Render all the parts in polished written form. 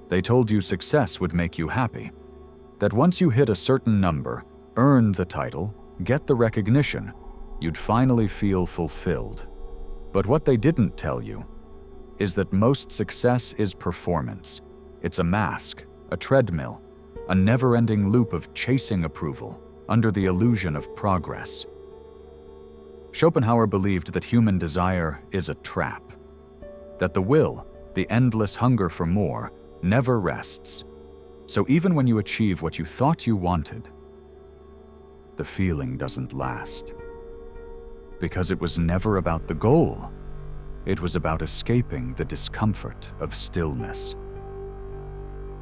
They told you success would make you happy, that once you hit a certain number, earn the title, get the recognition, you'd finally feel fulfilled. But what they didn't tell you is that most success is performance. It's a mask, a treadmill, a never-ending loop of chasing approval under the illusion of progress. Schopenhauer believed that human desire is a trap, that the will, the endless hunger for more, never rests. So even when you achieve what you thought you wanted, the feeling doesn't last. Because it was never about the goal. It was about escaping the discomfort of stillness.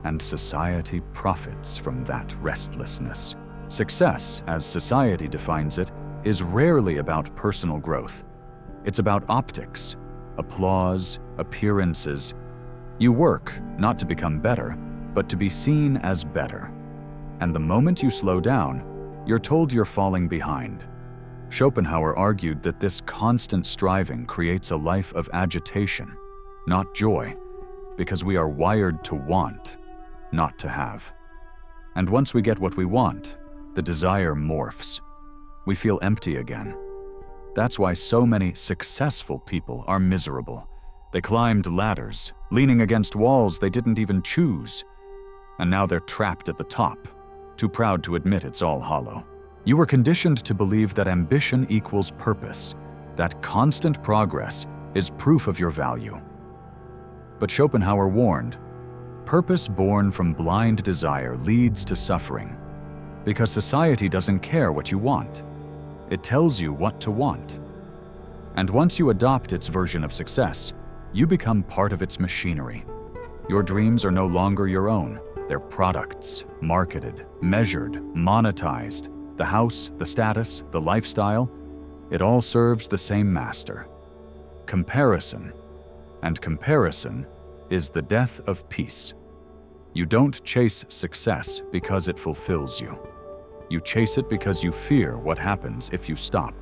And society profits from that restlessness. Success, as society defines it, is rarely about personal growth. It's about optics, applause, appearances. You work not to become better, but to be seen as better. And the moment you slow down, you're told you're falling behind. Schopenhauer argued that this constant striving creates a life of agitation, not joy, because we are wired to want, not to have. And once we get what we want, the desire morphs. We feel empty again. That's why so many successful people are miserable. They climbed ladders, leaning against walls they didn't even choose. And now they're trapped at the top, too proud to admit it's all hollow. You were conditioned to believe that ambition equals purpose, that constant progress is proof of your value. But Schopenhauer warned, purpose born from blind desire leads to suffering, because society doesn't care what you want. It tells you what to want. And once you adopt its version of success, you become part of its machinery. Your dreams are no longer your own. They're products, marketed, measured, monetized. The house, the status, the lifestyle, it all serves the same master. Comparison. And comparison is the death of peace. You don't chase success because it fulfills you. You chase it because you fear what happens if you stop.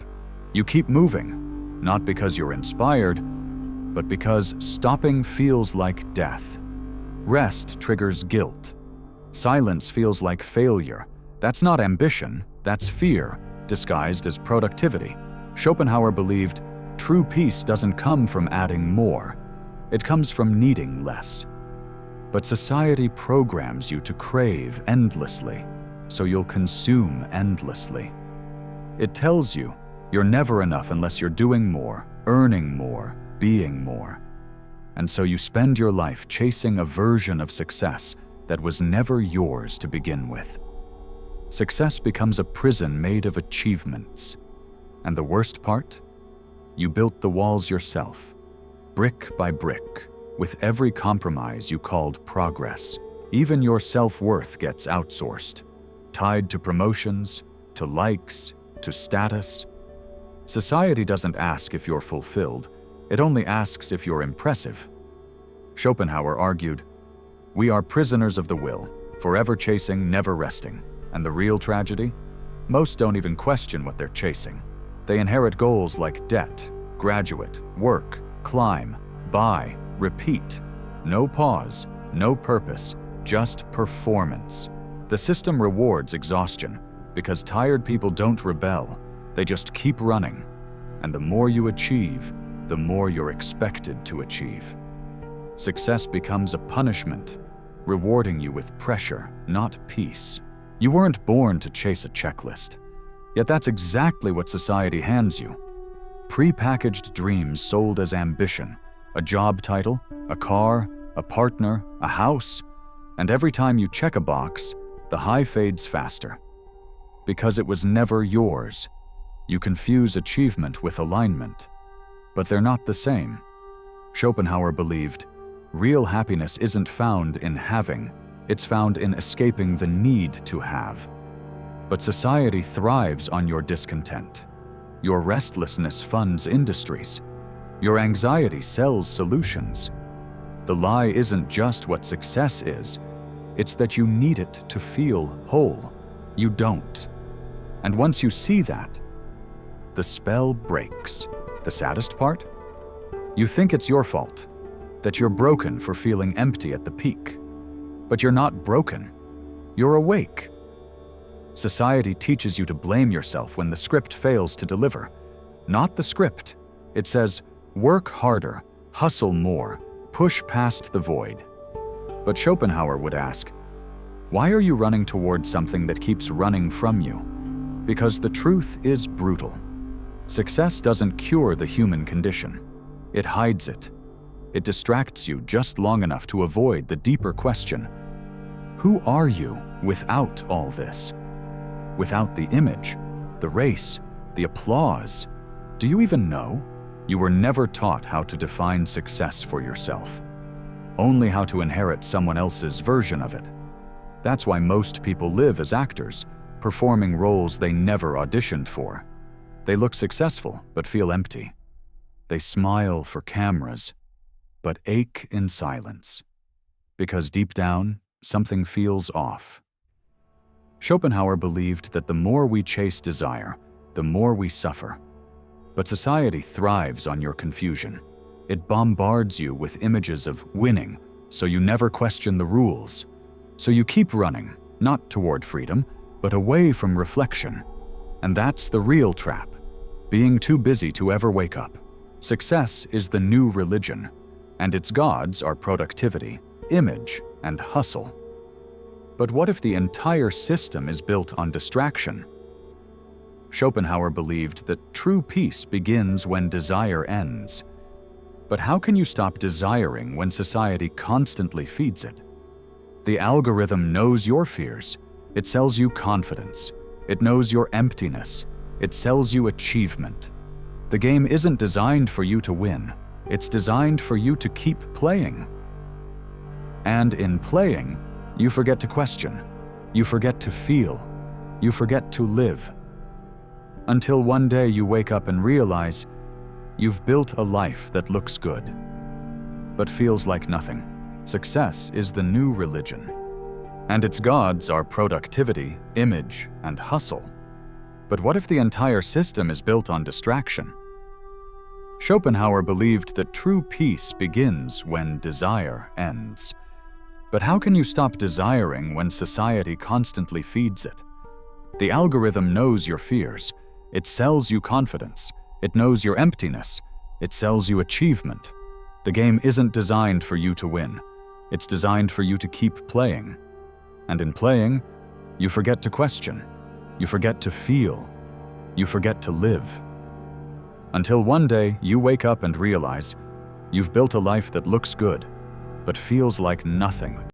You keep moving, not because you're inspired, but because stopping feels like death. Rest triggers guilt. Silence feels like failure. That's not ambition, that's fear, disguised as productivity. Schopenhauer believed true peace doesn't come from adding more. It comes from needing less. But society programs you to crave endlessly, so you'll consume endlessly. It tells you you're never enough unless you're doing more, earning more, being more. And so you spend your life chasing a version of success that was never yours to begin with. Success becomes a prison made of achievements. And the worst part? You built the walls yourself, brick by brick, with every compromise you called progress. Even your self-worth gets outsourced, tied to promotions, to likes, to status. Society doesn't ask if you're fulfilled, it only asks if you're impressive. Schopenhauer argued, "We are prisoners of the will, forever chasing, never resting." And the real tragedy? Most don't even question what they're chasing. They inherit goals like debt, graduate, work, climb, buy, repeat. No pause, no purpose, just performance. The system rewards exhaustion because tired people don't rebel, they just keep running. And the more you achieve, the more you're expected to achieve. Success becomes a punishment, rewarding you with pressure, not peace. You weren't born to chase a checklist. Yet that's exactly what society hands you. Pre-packaged dreams sold as ambition, a job title, a car, a partner, a house, and every time you check a box, the high fades faster. Because it was never yours, you confuse achievement with alignment. But they're not the same. Schopenhauer believed, real happiness isn't found in having, it's found in escaping the need to have. But society thrives on your discontent. Your restlessness funds industries. Your anxiety sells solutions. The lie isn't just what success is, it's that you need it to feel whole. You don't. And once you see that, the spell breaks. The saddest part? You think it's your fault, that you're broken for feeling empty at the peak. But you're not broken. You're awake. Society teaches you to blame yourself when the script fails to deliver. Not the script. It says, work harder, hustle more, push past the void. But Schopenhauer would ask, why are you running towards something that keeps running from you? Because the truth is brutal. Success doesn't cure the human condition. It hides it. It distracts you just long enough to avoid the deeper question, who are you without all this? Without the image, the race, the applause? Do you even know? You were never taught how to define success for yourself. Only how to inherit someone else's version of it. That's why most people live as actors, performing roles they never auditioned for. They look successful, but feel empty. They smile for cameras, but ache in silence. Because deep down, something feels off. Schopenhauer believed that the more we chase desire, the more we suffer. But society thrives on your confusion. It bombards you with images of winning, so you never question the rules. So you keep running, not toward freedom, but away from reflection. And that's the real trap, being too busy to ever wake up. Success is the new religion, and its gods are productivity, image, and hustle. But what if the entire system is built on distraction? Schopenhauer believed that true peace begins when desire ends. But how can you stop desiring when society constantly feeds it? The algorithm knows your fears. It sells you confidence. It knows your emptiness. It sells you achievement. The game isn't designed for you to win. It's designed for you to keep playing. And in playing, you forget to question. You forget to feel. You forget to live. Until one day you wake up and realize you've built a life that looks good, but feels like nothing. Success is the new religion, and its gods are productivity, image, and hustle. But what if the entire system is built on distraction? Schopenhauer believed that true peace begins when desire ends. But how can you stop desiring when society constantly feeds it? The algorithm knows your fears. It sells you confidence. It knows your emptiness. It sells you achievement. The game isn't designed for you to win. It's designed for you to keep playing. And in playing, you forget to question. You forget to feel. You forget to live. Until one day you wake up and realize you've built a life that looks good, but feels like nothing.